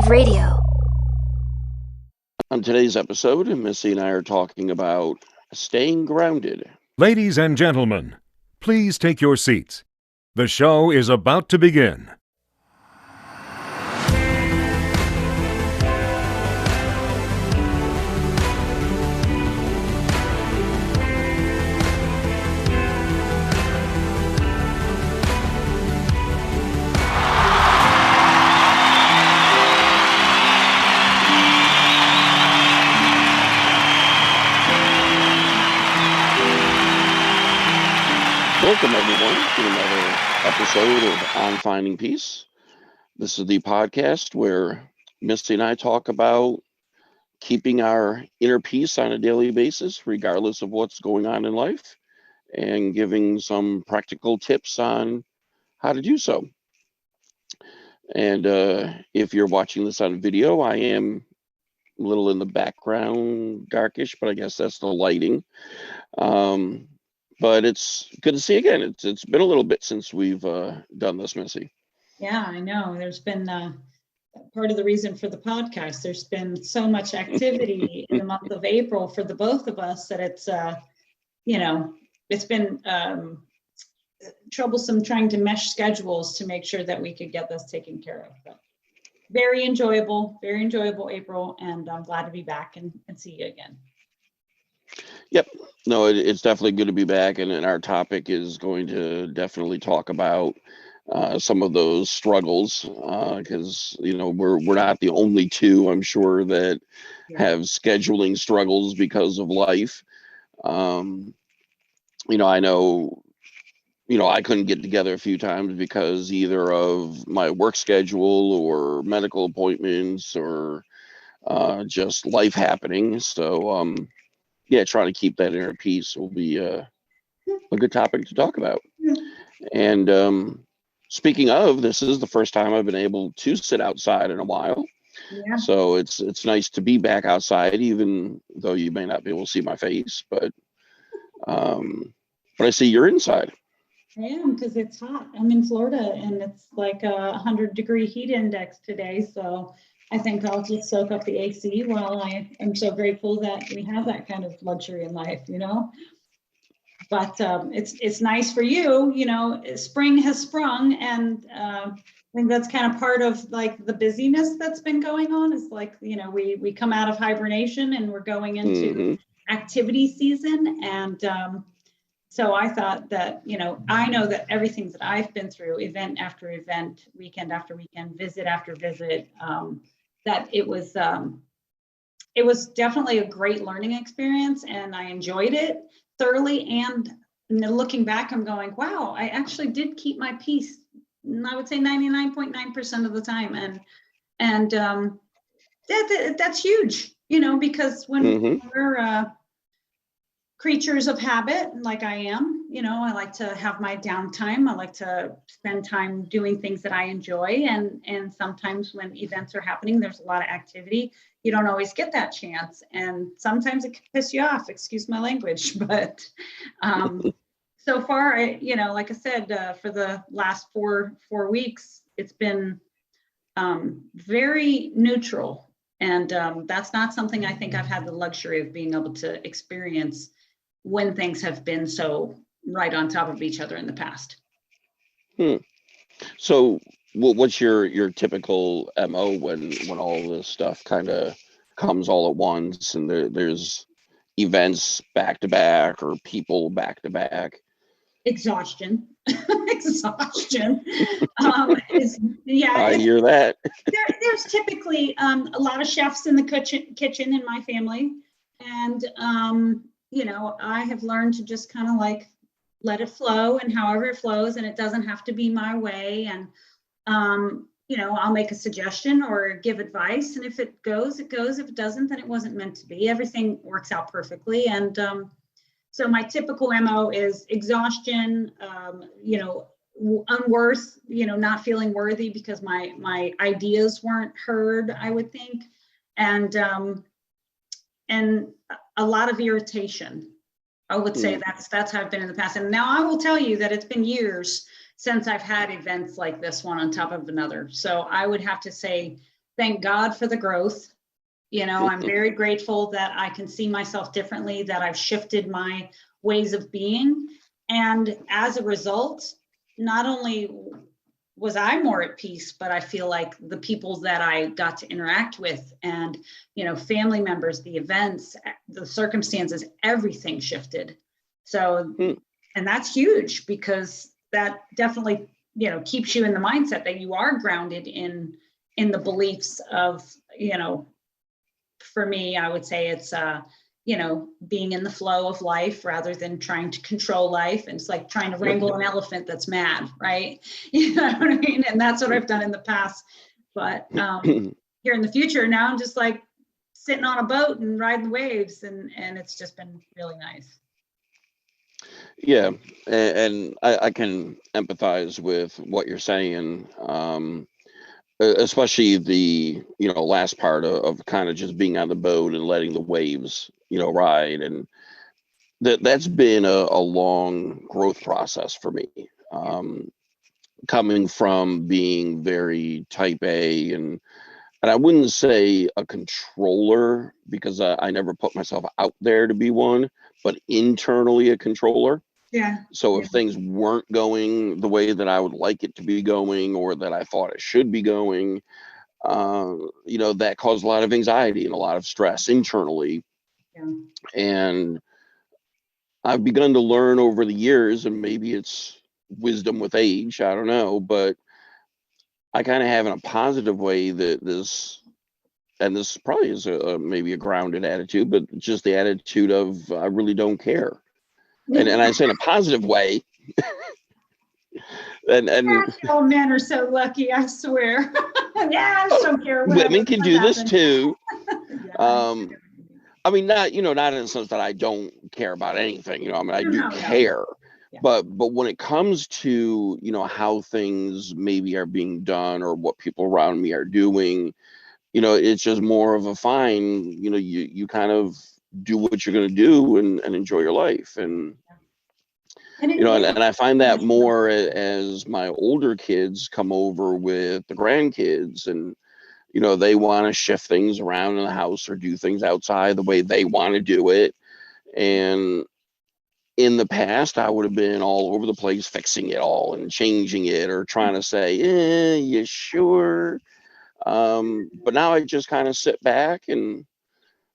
Wave Radio. On today's episode, Missy and I are talking about staying grounded. Ladies and gentlemen, please take your seats. The show is about to begin. Welcome, everyone, to another episode of On Finding Peace. This is the podcast where Misty and I talk about keeping our inner peace on a daily basis, regardless of what's going on in life, and giving some practical tips on how to do so. And if you're watching this on video, I am a little in the background, darkish, but I guess that's the lighting. But it's good to see you again. It's been a little bit since we've done this, Missy. Yeah, I know. There's been part of the reason for the podcast. There's been so much activity in the month of April for the both of us that it's been troublesome trying to mesh schedules to make sure that we could get this taken care of. But very enjoyable April, and I'm glad to be back and see you again. Yep. No, it's definitely good to be back, and our topic is going to definitely talk about some of those struggles, because we're not the only two, I'm sure, that have scheduling struggles because of life. I know, I couldn't get together a few times because either of my work schedule or medical appointments or just life happening. So, trying to keep that inner peace will be a good topic to talk about. And speaking of, this is the first time I've been able to sit outside in a while. Yeah. So it's nice to be back outside, even though you may not be able to see my face. But I see you're inside. I am, because it's hot. I'm in Florida, and it's like 100-degree heat index today. So I think I'll just soak up the AC while I am so grateful that we have that kind of luxury in life, But it's nice for you, spring has sprung, and I think that's kind of part of like the busyness that's been going on. Is like, we come out of hibernation and we're going into activity season, and so I thought that, I know that everything that I've been through, event after event, weekend after weekend, visit after visit, that it was definitely a great learning experience, and I enjoyed it thoroughly. And looking back, I'm going, wow, I actually did keep my peace. I would say 99.9% of the time, and that's huge, because when we're creatures of habit, like I am, I like to have my downtime. I like to spend time doing things that I enjoy. And sometimes when events are happening, there's a lot of activity. You don't always get that chance. And sometimes it can piss you off, excuse my language. But so far, like I said, for the last four weeks, it's been very neutral. And that's not something I think I've had the luxury of being able to experience when things have been so right on top of each other in the past. So what's your typical MO when all this stuff kind of comes all at once, and there's events back to back or people back to back? Exhaustion. Exhaustion. I hear that. There's typically a lot of chefs in the kitchen in my family, and I have learned to just kind of like let it flow, and however it flows, and it doesn't have to be my way. And I'll make a suggestion or give advice, and if it goes, it goes. If it doesn't, then it wasn't meant to be. Everything works out perfectly. And so my typical MO is exhaustion, unworth, not feeling worthy because my ideas weren't heard, I would think, and a lot of irritation. I would say that's how I've been in the past. And now I will tell you that it's been years since I've had events like this one on top of another. So I would have to say thank God for the growth. I'm very grateful that I can see myself differently, that I've shifted my ways of being. And as a result, not only was I more at peace, but I feel like the people that I got to interact with and, family members, the events, the circumstances, everything shifted. So, and that's huge, because that definitely, keeps you in the mindset that you are grounded in the beliefs of, for me, I would say it's, being in the flow of life rather than trying to control life. And it's like trying to wrangle an elephant that's mad, right? You know what I mean? And that's what I've done in the past. But here in the future, now I'm just like sitting on a boat and riding the waves. And it's just been really nice. Yeah, and I can empathize with what you're saying, especially the last part of kind of just being on the boat and letting the waves ride, and that's been a long growth process for me, coming from being very type A, and I wouldn't say a controller, because I never put myself out there to be one, but internally a controller. Yeah. So if things weren't going the way that I would like it to be going, or that I thought it should be going, that caused a lot of anxiety and a lot of stress internally. Yeah. And I've begun to learn over the years, and maybe it's wisdom with age, I don't know, but I kind of have in a positive way that this probably is maybe a grounded attitude, but just the attitude of I really don't care. And I say in a positive way. and All men are so lucky, I swear. Yeah, I just don't care. Women can do this too. Yeah, I mean, not not in the sense that I don't care about anything. I mean, I do No. care, Yeah. but when it comes to how things maybe are being done, or what people around me are doing, it's just more of a fine. You kind of do what you're going to do and enjoy your life, and and I find that more as my older kids come over with the grandkids, and they want to shift things around in the house or do things outside the way they want to do it. And in the past, I would have been all over the place fixing it all and changing it, or trying to say, you sure? But now I just kind of sit back and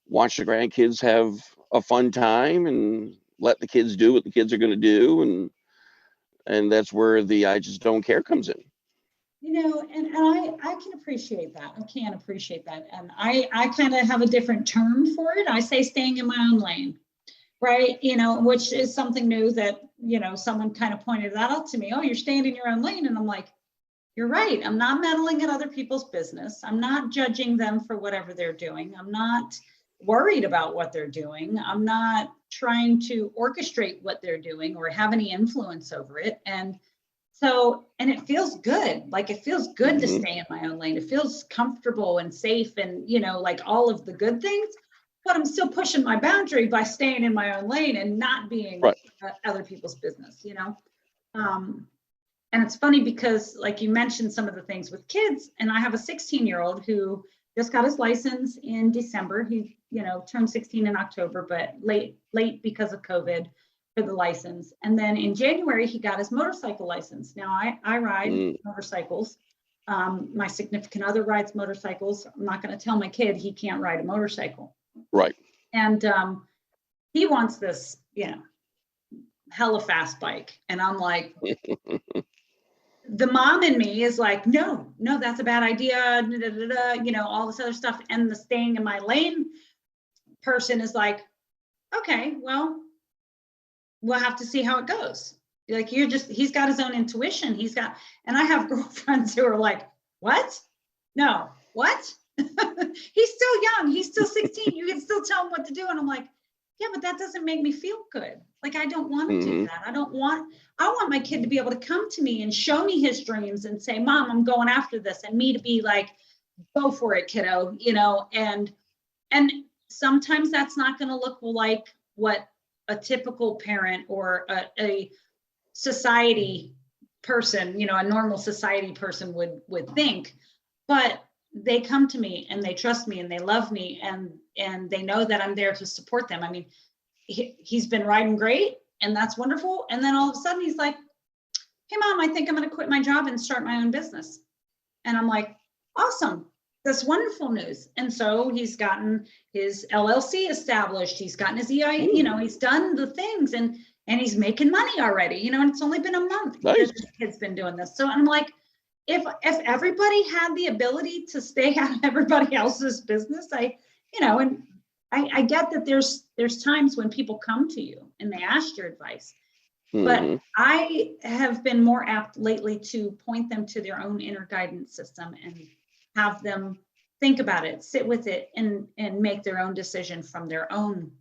watch the grandkids have a fun time, and let the kids do what the kids are going to do. And that's where the I just don't care comes in. And I can appreciate that. I can appreciate that. And I kind of have a different term for it. I say staying in my own lane, right? Which is something new that, someone kind of pointed that out to me. Oh, you're staying in your own lane. And I'm like, you're right. I'm not meddling in other people's business. I'm not judging them for whatever they're doing. I'm not worried about what they're doing. I'm not trying to orchestrate what they're doing or have any influence over it. And it feels good. Like, it feels good to stay in my own lane. It feels comfortable and safe and, like all of the good things, but I'm still pushing my boundary by staying in my own lane and not being other people's business, and it's funny because, like you mentioned, some of the things with kids, and I have a 16-year-old who just got his license in December. He, turned 16 in October, but late because of COVID for the license. And then in January, he got his motorcycle license. Now I ride motorcycles. My significant other rides motorcycles. I'm not going to tell my kid he can't ride a motorcycle. Right. And he wants this, hella fast bike. And I'm like, the mom in me is like, no, that's a bad idea. All this other stuff. And the staying in my lane person is like, okay, well, we'll have to see how it goes. Like, he's got his own intuition. And I have girlfriends who are like, what? No, what? He's still young. He's still 16. You can still tell him what to do. And I'm like, yeah, but that doesn't make me feel good. Like, I don't want to do that. I want my kid to be able to come to me and show me his dreams and say, Mom, I'm going after this. And me to be like, go for it, kiddo, and sometimes that's not going to look like what a typical parent or a society person, a normal society person would think. But they come to me and they trust me and they love me and they know that I'm there to support them. I mean, he's been riding great and that's wonderful. And then all of a sudden he's like, hey mom, I think I'm going to quit my job and start my own business. And I'm like, awesome. That's wonderful news. And so he's gotten his LLC established. He's gotten his EI, he's done the things and he's making money already, and it's only been a month Nice. because this kid's been doing this. So I'm like, if everybody had the ability to stay out of everybody else's business, I get that there's times when people come to you and they ask your advice. But Mhm. I have been more apt lately to point them to their own inner guidance system and have them think about it, sit with it, and make their own decision from their own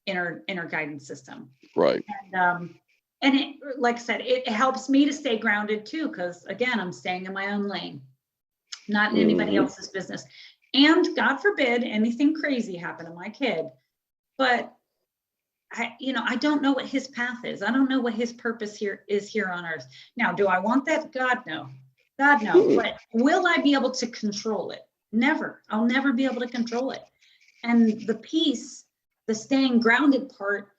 inner guidance system. Right. And it, like I said, it helps me to stay grounded too, because again, I'm staying in my own lane, not in anybody Mhm. else's business. And God forbid anything crazy happen to my kid, but I don't know what his path is. I don't know what his purpose here on earth. Now, do I want that? God, no. God, no. Mhm. But will I be able to control it? Never. I'll never be able to control it. And the peace, the staying grounded part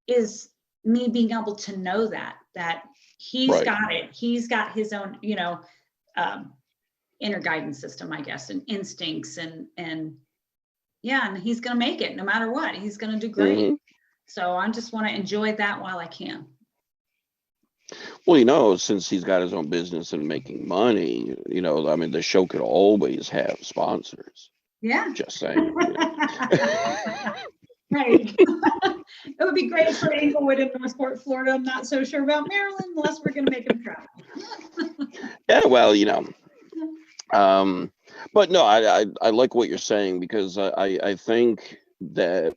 is me being able to know that he's Right. got it. He's got his own, inner guidance system, I guess, and instincts and yeah, and he's going to make it no matter what. He's going to do great. Mhm. So I just want to enjoy that while I can. Well, since he's got his own business and making money, I mean, the show could always have sponsors. Yeah. Just saying. Right. It would be great for Inglewood in Northport, Florida. I'm not so sure about Maryland unless we're going to make him travel. Yeah, well, but no, I like what you're saying because I think that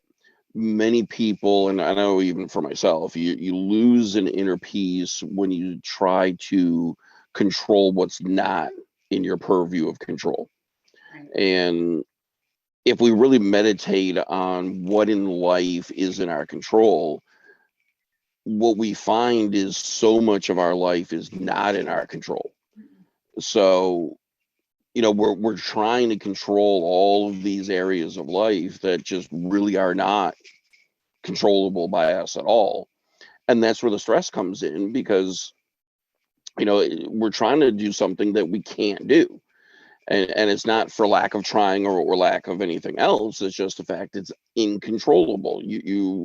many people, and I know even for myself, you lose an inner peace when you try to control what's not in your purview of control. Right. And if we really meditate on what in life is in our control, what we find is so much of our life is not in our control. So, we're trying to control all of these areas of life that just really are not controllable by us at all. And that's where the stress comes in because, we're trying to do something that we can't do. And it's not for lack of trying or lack of anything else. It's just the fact it's incontrollable,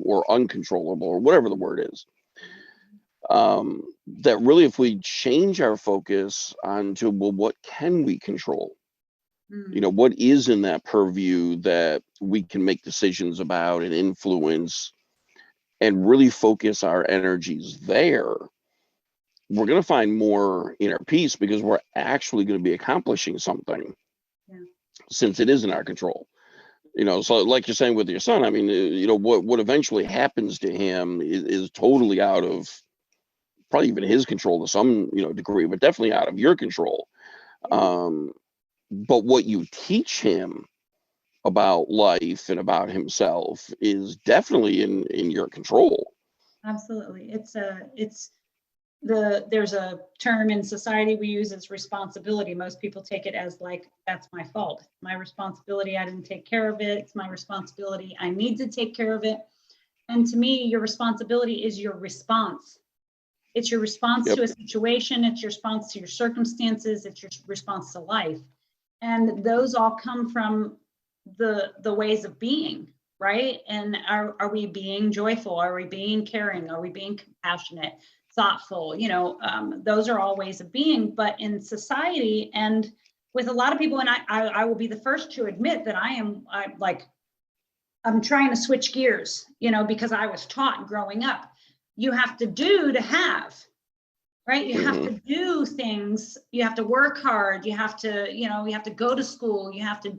or uncontrollable or whatever the word is. That really, if we change our focus onto, well, what can we control? What is in that purview that we can make decisions about and influence and really focus our energies there, we're going to find more inner peace because we're actually going to be accomplishing something. Yeah. Since it is in our control. So like you're saying with your son, I mean, what eventually happens to him is totally out of probably even his control to some, degree, but definitely out of your control. But what you teach him about life and about himself is definitely in your control. Absolutely. There's a term in society we use as responsibility. Most people take it as like, that's my fault. My responsibility. I didn't take care of it. It's my responsibility. I need to take care of it. And to me, your responsibility is your response. It's your response Yep. to a situation. It's your response to your circumstances. It's your response to life. And those all come from the ways of being, right? And are we being joyful? Are we being caring? Are we being compassionate, thoughtful? Those are all ways of being. But in society and with a lot of people, and I will be the first to admit that I'm trying to switch gears, because I was taught growing up, you have to do to have, right? You have to do things, you have to work hard, you have to, you have to go to school, you have to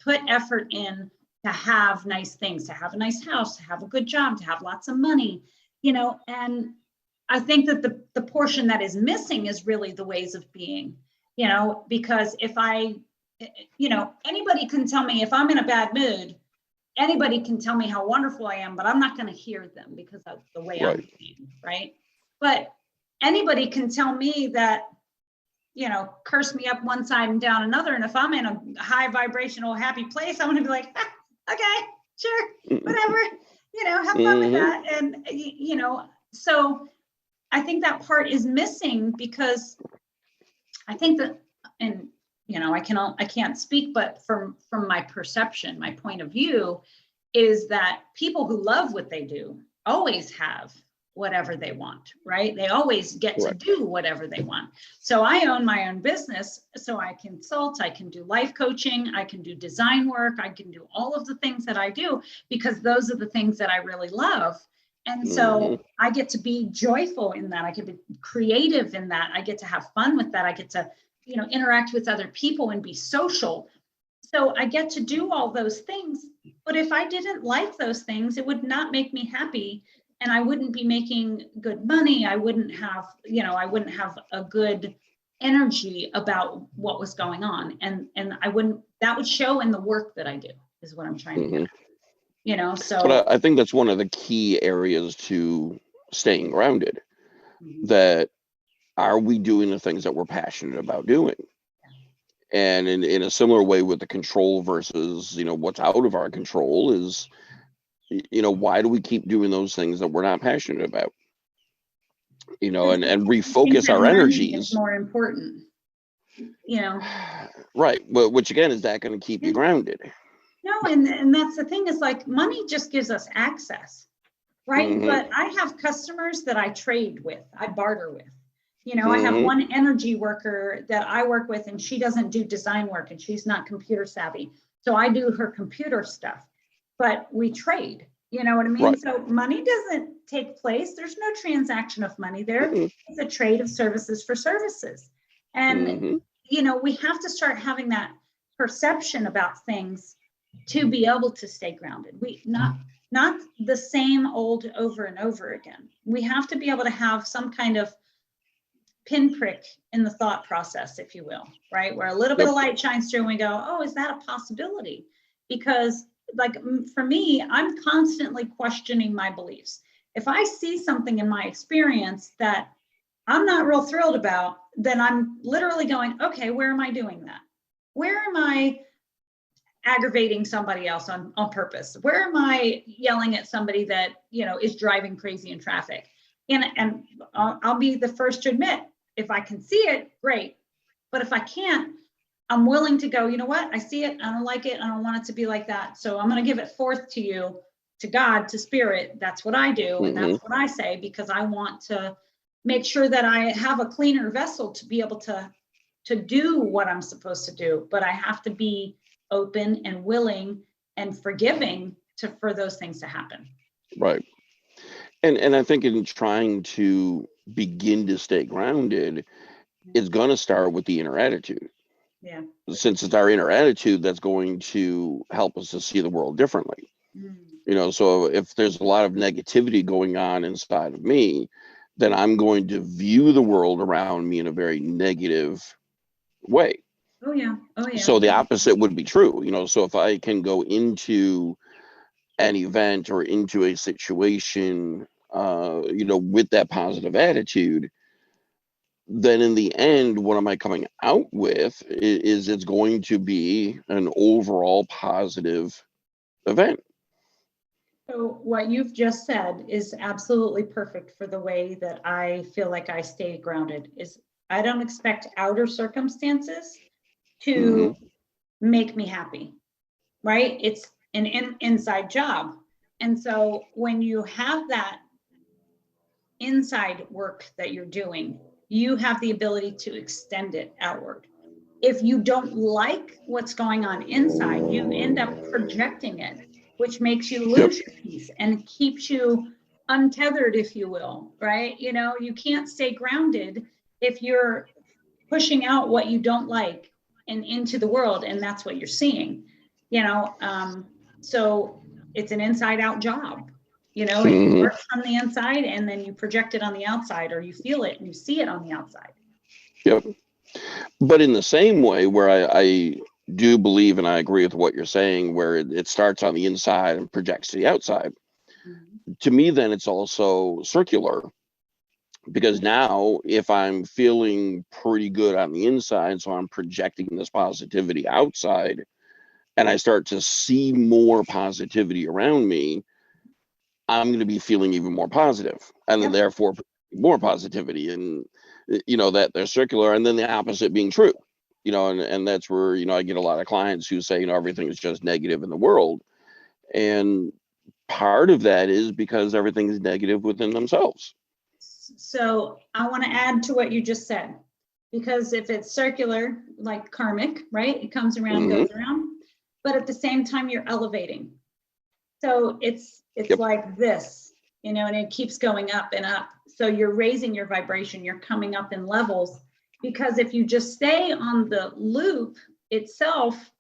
put effort in to have nice things, to have a nice house, to have a good job, to have lots of money, and I think that the portion that is missing is really the ways of being, because if anybody can tell me if I'm in a bad mood, anybody can tell me how wonderful I am, but I'm not going to hear them because that's the way I'm being, right? But anybody can tell me that curse me up one side and down another. And if I'm in a high vibrational, happy place, I'm going to be like, okay, sure, whatever, have fun with that. And, so I think that part is missing, because I think that, and, I can't speak, but from my perception, my point of view is that people who love what they do always have whatever they want, right? They always get to do whatever they want. So I own my own business, so I consult, I can do life coaching, I can do design work, I can do all of the things that I do, because those are the things that I really love. And so I get to be joyful in that. I can be creative in that. I get to have fun with that. I get to, interact with other people and be social. So I get to do all those things. But if I didn't like those things, it would not make me happy. And I wouldn't be making good money. I wouldn't have, a good energy about what was going on. And that would show in the work that I do, is what I'm trying to get. So. But I think that's one of the key areas to staying grounded, that are we doing the things that we're passionate about doing? And in a similar way with the control versus, what's out of our control is, why do we keep doing those things that we're not passionate about? And refocus our energies. More important, Right. Well, which again, is that going to keep you grounded? No, and that's the thing, is like, money just gives us access, right? But I have customers that I trade with, I barter with. I have one energy worker that I work with, and she doesn't do design work, and she's not computer savvy. So I do her computer stuff, but we trade, you know what I mean? Right. So money doesn't take place. There's no transaction of money there. It's a trade of services for services. And, we have to start having that perception about things to be able to stay grounded. Not the same old over and over again. We have to be able to have some kind of pinprick in the thought process, if you will, right? Where a little bit of light shines through and we go, oh, is that a possibility? Because like for me, I'm constantly questioning my beliefs. If I see something in my experience that I'm not real thrilled about, then I'm literally going, okay, where am I doing that? Where am I aggravating somebody else on purpose? Where am I yelling at somebody that, is driving crazy in traffic? And I'll be the first to admit, if I can see it, great. But if I can't, I'm willing to go, you know what? I see it. I don't like it. I don't want it to be like that. So I'm going to give it forth to you, to God, to spirit. That's what I do. And that's what I say, because I want to make sure that I have a cleaner vessel to be able to do what I'm supposed to do. But I have to be open and willing and forgiving for those things to happen. Right. And I think in trying to begin to stay grounded, it's going to start with the inner attitude. Yeah. Since it's our inner attitude that's going to help us to see the world differently. So if there's a lot of negativity going on inside of me, then I'm going to view the world around me in a very negative way. Oh yeah. So the opposite would be true. So if I can go into an event or into a situation, with that positive attitude, then in the end, what am I coming out with is it's going to be an overall positive event. So what you've just said is absolutely perfect for the way that I feel like I stay grounded. Is I don't expect outer circumstances to make me happy, right? It's an inside job. And so when you have that inside work that you're doing, you have the ability to extend it outward. If you don't like what's going on inside, you end up projecting it, which makes you lose your peace and keeps you untethered, if you will, right? You can't stay grounded if you're pushing out what you don't like and into the world, and that's what you're seeing, so it's an inside out job. It works on the inside and then you project it on the outside, or you feel it and you see it on the outside. Yep. But in the same way, where I do believe, and I agree with what you're saying, where it starts on the inside and projects to the outside, to me, then it's also circular, because now if I'm feeling pretty good on the inside, so I'm projecting this positivity outside, and I start to see more positivity around me, I'm going to be feeling even more positive, and then Yep. therefore more positivity, and that they're circular, and then the opposite being true. And that's where I get a lot of clients who say everything is just negative in the world, and part of that is because everything is negative within themselves. So I want to add to what you just said, because if it's circular, like karmic, right? It comes around, Hmm. goes around, but at the same time, you're elevating. So it's Yep. like this, and it keeps going up and up. So you're raising your vibration, you're coming up in levels, because if you just stay on the loop itself,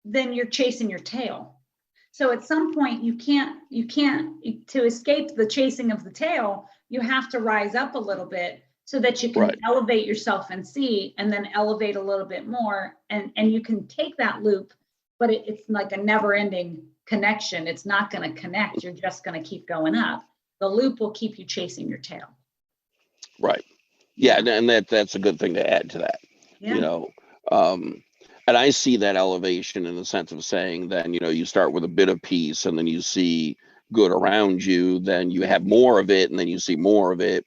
then you're chasing your tail. So at some point you can't to escape the chasing of the tail, you have to rise up a little bit so that you can Right. elevate yourself and see, and then elevate a little bit more. And you can take that loop, but it's like a never ending connection. It's not going to connect. You're just going to keep going up. The loop will keep you chasing your tail. Right. Yeah. And that's a good thing to add to that. Yeah. And I see that elevation in the sense of saying, then you start with a bit of peace, and then you see good around you, then you have more of it, and then you see more of it.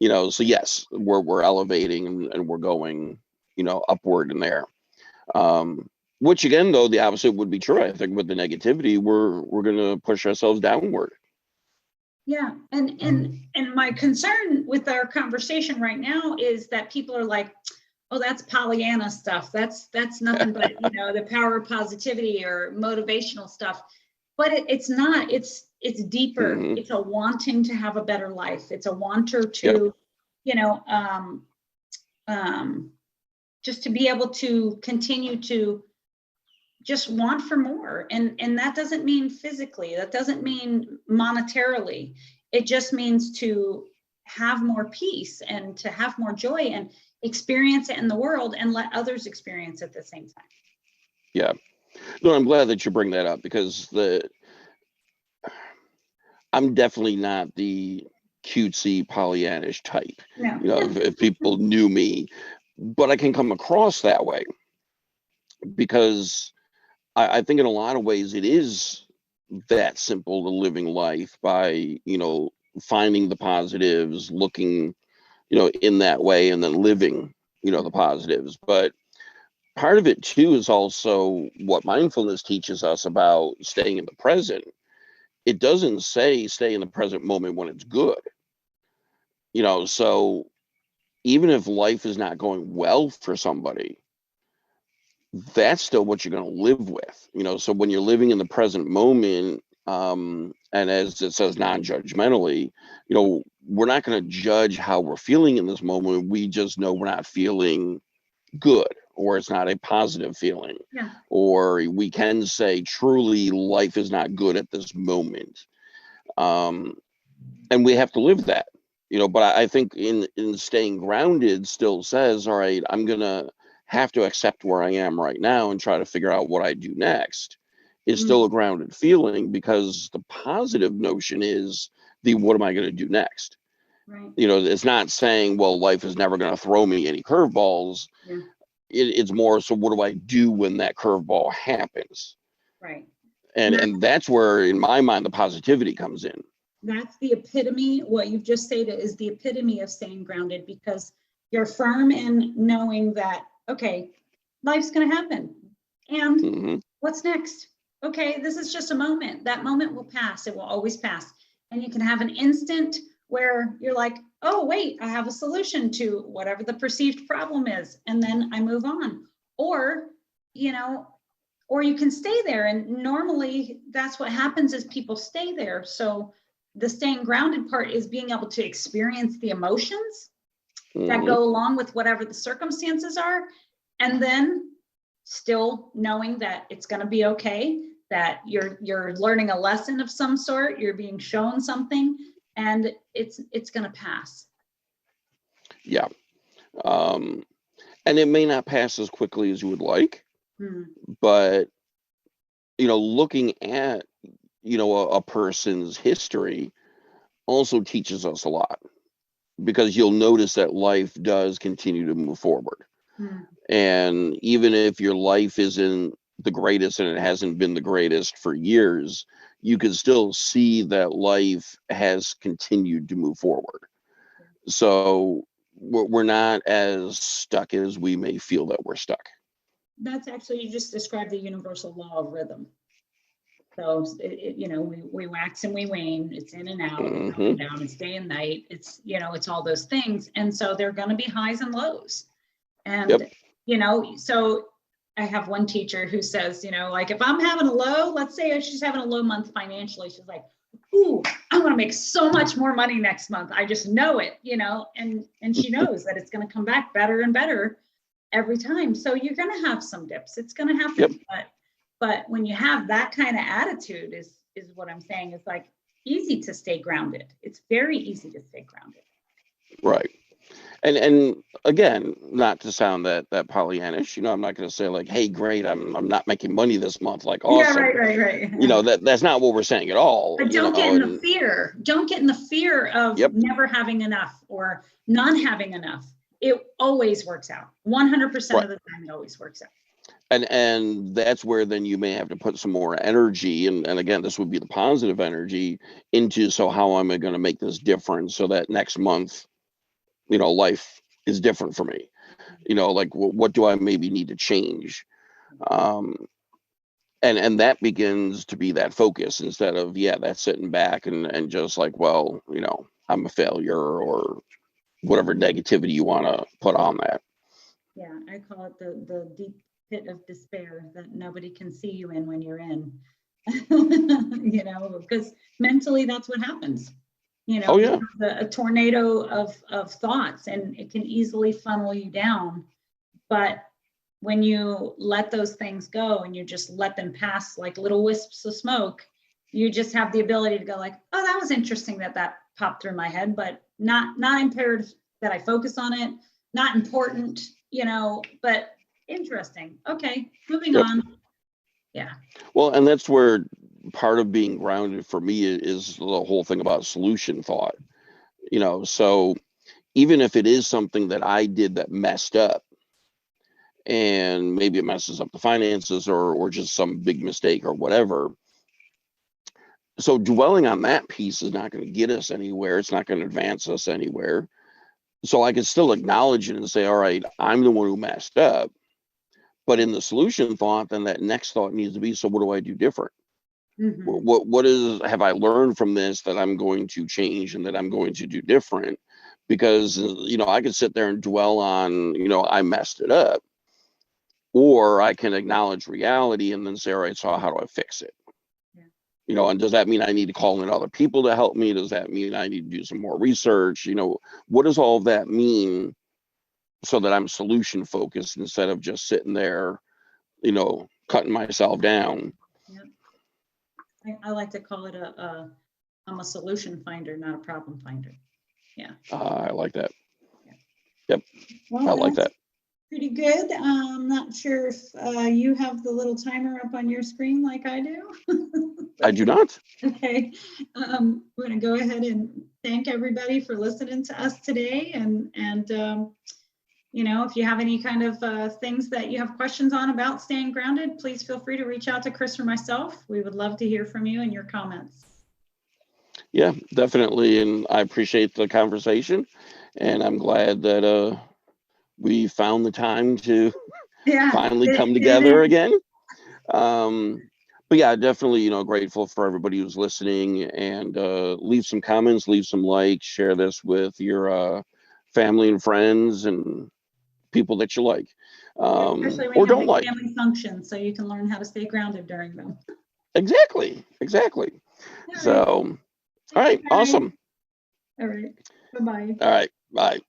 So yes, we're elevating, and we're going upward in there. Which again, though, the opposite would be true. I think with the negativity, we're going to push ourselves downward. Yeah, and my concern with our conversation right now is that people are like, oh, that's Pollyanna stuff. That's nothing but the power of positivity or motivational stuff. But it's not. It's deeper. Hmm. It's a wanting to have a better life. It's a wanter Yep. to, just to be able to continue to just want for more. And that doesn't mean physically, that doesn't mean monetarily. It just means to have more peace and to have more joy and experience it in the world and let others experience it at the same time. Yeah. No, I'm glad that you bring that up, because I'm definitely not the cutesy Pollyannish type. No. If people knew me, but I can come across that way, because I think in a lot of ways it is that simple to living life by, finding the positives, looking, in that way, and then living, the positives. But part of it too is also what mindfulness teaches us about staying in the present. It doesn't say stay in the present moment when it's good. So even if life is not going well for somebody, that's still what you're going to live with. So when you're living in the present moment, and as it says, non-judgmentally, we're not going to judge how we're feeling in this moment. We just know we're not feeling good, or it's not a positive feeling. Yeah. Or we can say truly life is not good at this moment. And we have to live that. But I think in staying grounded still says, all right, I'm going to have to accept where I am right now and try to figure out what I do next. Is still a grounded feeling, because the positive notion is what am I going to do next? Right. It's not saying, well, life is never going to throw me any curveballs. Yeah. It's more, so what do I do when that curveball happens? Right. And that's where, in my mind, the positivity comes in. That's the epitome. What you've just stated is the epitome of staying grounded, because you're firm in knowing that, okay, life's going to happen. And Hmm. what's next? Okay, this is just a moment. That moment will pass. It will always pass. And you can have an instant where you're like, oh, wait, I have a solution to whatever the perceived problem is. And then I move on. Or, or you can stay there. And normally that's what happens, is people stay there. So the staying grounded part is being able to experience the emotions that go along with whatever the circumstances are. And then still knowing that it's going to be okay, that you're learning a lesson of some sort, you're being shown something, and it's going to pass. Yeah. And it may not pass as quickly as you would like, but looking at a person's history also teaches us a lot. because you'll notice that life does continue to move forward. Hmm. And even if your life isn't the greatest and it hasn't been the greatest for years, you can still see that life has continued to move forward. So we're not as stuck as we may feel that we're stuck. That's actually, you just described the universal law of rhythm. So, we wax and we wane, it's in and out, it's up and down, it's day and night, it's, it's all those things. And so there are going to be highs and lows. And, so I have one teacher who says, like if I'm having a low, let's say she's having a low month financially, she's like, ooh, I'm going to make so much more money next month. I just know it, and she knows that it's going to come back better and better every time. So you're going to have some dips. It's going to happen. But when you have that kind of attitude is what I'm saying, is like easy to stay grounded. It's very easy to stay grounded. Right. And again, not to sound that Pollyannish, I'm not going to say like, hey, great, I'm not making money this month, like awesome. Yeah, right. That's not what we're saying at all. But don't get in the fear. Don't get in the fear of never having enough or not having enough. It always works out. 100% of the time, it always works out. And that's where then you may have to put some more energy, and again, this would be the positive energy into, so how am I going to make this different so that next month, life is different for me, like what do I maybe need to change? And that begins to be that focus instead of that sitting back and just like, well, I'm a failure or whatever negativity you want to put on that. Yeah, I call it the deep pit of despair that nobody can see you in when you're in. Because mentally that's what happens. A tornado of thoughts, and it can easily funnel you down. But when you let those things go and you just let them pass like little wisps of smoke, you just have the ability to go like, oh, that was interesting that popped through my head, but not impaired that I focus on it, not important, but interesting. Okay, moving on. Yeah. Well, and that's where part of being grounded for me is the whole thing about solution thought. So even if it is something that I did that messed up, and maybe it messes up the finances or just some big mistake or whatever. So dwelling on that piece is not going to get us anywhere. It's not going to advance us anywhere. So I can still acknowledge it and say, all right, I'm the one who messed up. But in the solution thought, then that next thought needs to be, so what do I do different? Mm-hmm. What have I learned from this that I'm going to change and that I'm going to do different? Because, I could sit there and dwell on, I messed it up. Or I can acknowledge reality and then say, all right, so how do I fix it? Yeah. And does that mean I need to call in other people to help me? Does that mean I need to do some more research? What does all of that mean so that I'm solution focused instead of just sitting there, cutting myself down? Yeah. I like to call it I'm a solution finder, not a problem finder. Yeah. I like that. Yeah. Yep. Well, I like that. Pretty good. I'm not sure if you have the little timer up on your screen like I do. I do not. Okay. We're going to go ahead and thank everybody for listening to us today. And if you have any kind of things that you have questions on about staying grounded, please feel free to reach out to Chris or myself. We would love to hear from you and your comments. Yeah, definitely. And I appreciate the conversation. And I'm glad that we found the time to finally come together again. But yeah, definitely, grateful for everybody who's listening, and leave some comments, leave some likes, share this with your family and friends and people that you like, or don't like. Family functions, so you can learn how to stay grounded during them. Exactly. So, all right, awesome. All right, bye-bye. All right, bye.